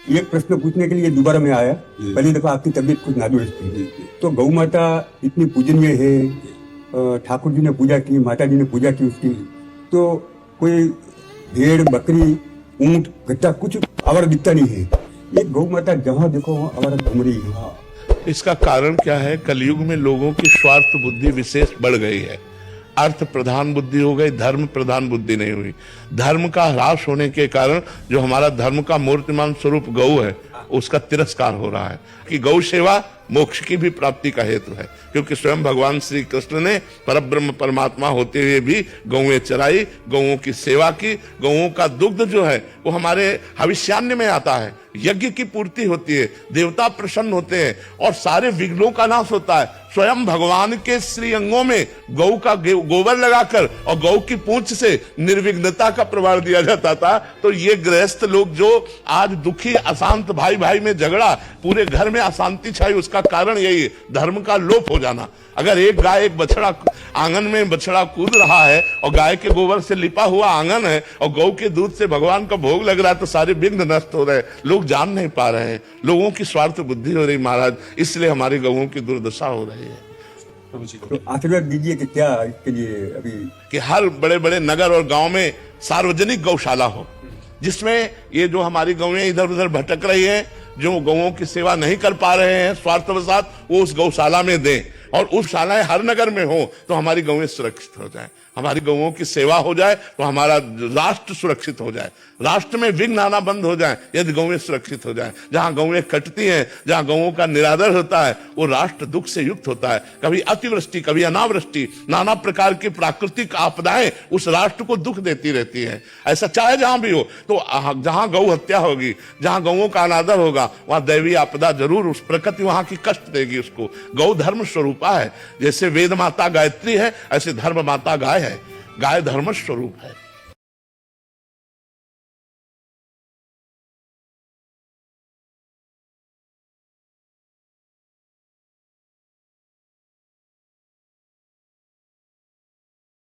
एक प्रश्न पूछने के लिए दोबारा मैं आया। पहली दफा आपकी तबीयत कुछ नादुरुस्त थी, तो गौ माता इतनी पूजनीय है, ठाकुर जी ने पूजा की, माता जी ने पूजा की उसकी, तो कोई भेड़ बकरी ऊंट गट्टा कुछ आवारा दिखता नहीं है। ये गौ माता जहाँ देखो वहाँ आवारा घूम रही है। इसका कारण क्या है? कलयुग में लोगों की स्वार्थ बुद्धि विशेष बढ़ गई है। अर्थ प्रधान बुद्धि हो गई, धर्म प्रधान बुद्धि नहीं हुई। धर्म का ह्रास होने के कारण जो हमारा धर्म का मूर्तिमान स्वरूप गौ है उसका तिरस्कार हो रहा है कि गौ सेवा मोक्ष की भी प्राप्ति का हेतु है, क्योंकि स्वयं भगवान श्री कृष्ण ने परब्रह्म परमात्मा होते हुए भी गौएं चराई, गौओं की सेवा की। गौओं का दुग्ध जो है वो हमारे हविष्यान्न में आता है, यज्ञ की पूर्ति होती है, देवता प्रसन्न होते हैं और सारे विघ्नों का नाश होता है। स्वयं भगवान के श्री अंगों में गौ का गोबर लगाकर और गौ की पूंछ से निर्विघ्नता का प्रमाण दिया जाता था। तो ये गृहस्थ लोग जो आज दुखी अशांत, भाई भाई में झगड़ा, पूरे घर में अशांति छाई, उसका कारण यही है, धर्म का लोप हो जाना। अगर एक गाय एक बछड़ा आंगन में बछड़ा कूद रहा है और गाय के गोबर से लिपा हुआ आंगन है और गौ के दूध से भगवान का भोग लग रहा है तो सारे विघ्न नष्ट हो रहे हैं। लोग जान नहीं पा रहे हैं, लोगों की स्वार्थ बुद्धि हो रही महाराज, इसलिए हमारी गौओं की दुर्दशा हो रही है। तो आशीर्वाद दीजिए कि क्या इसके लिए अभी कि हर बड़े बड़े नगर और गांव में सार्वजनिक गौशाला हो, जिसमें ये जो हमारी गौएं इधर उधर भटक रही हैं, जो गौओं की सेवा नहीं कर पा रहे हैं स्वार्थवशात, वो उस गौशाला में दें और उस शालाएं हर नगर में हो तो हमारी गौएं सुरक्षित हो जाए, हमारी गौओं की सेवा हो जाए तो हमारा राष्ट्र सुरक्षित हो जाए, राष्ट्र में विघ्न आना बंद हो जाए यदि गौएं सुरक्षित हो जाए। जहां गौएं कटती हैं, जहां गौओं का निरादर होता है, वो राष्ट्र दुख से युक्त होता है। कभी अतिवृष्टि, कभी अनावृष्टि, नाना प्रकार की प्राकृतिक आपदाएं उस राष्ट्र को दुख देती रहती हैं। ऐसा चाहे जहां भी हो, तो जहां गौ हत्या होगी, जहां गौओं का अनादर होगा, वहां दैवीय आपदा जरूर, उस प्रकृति वहां की कष्ट देगी उसको। गौ धर्म स्वरूपा है, जैसे वेद माता गायत्री है ऐसे धर्म माता गाय है, गाय धर्म स्वरूप है।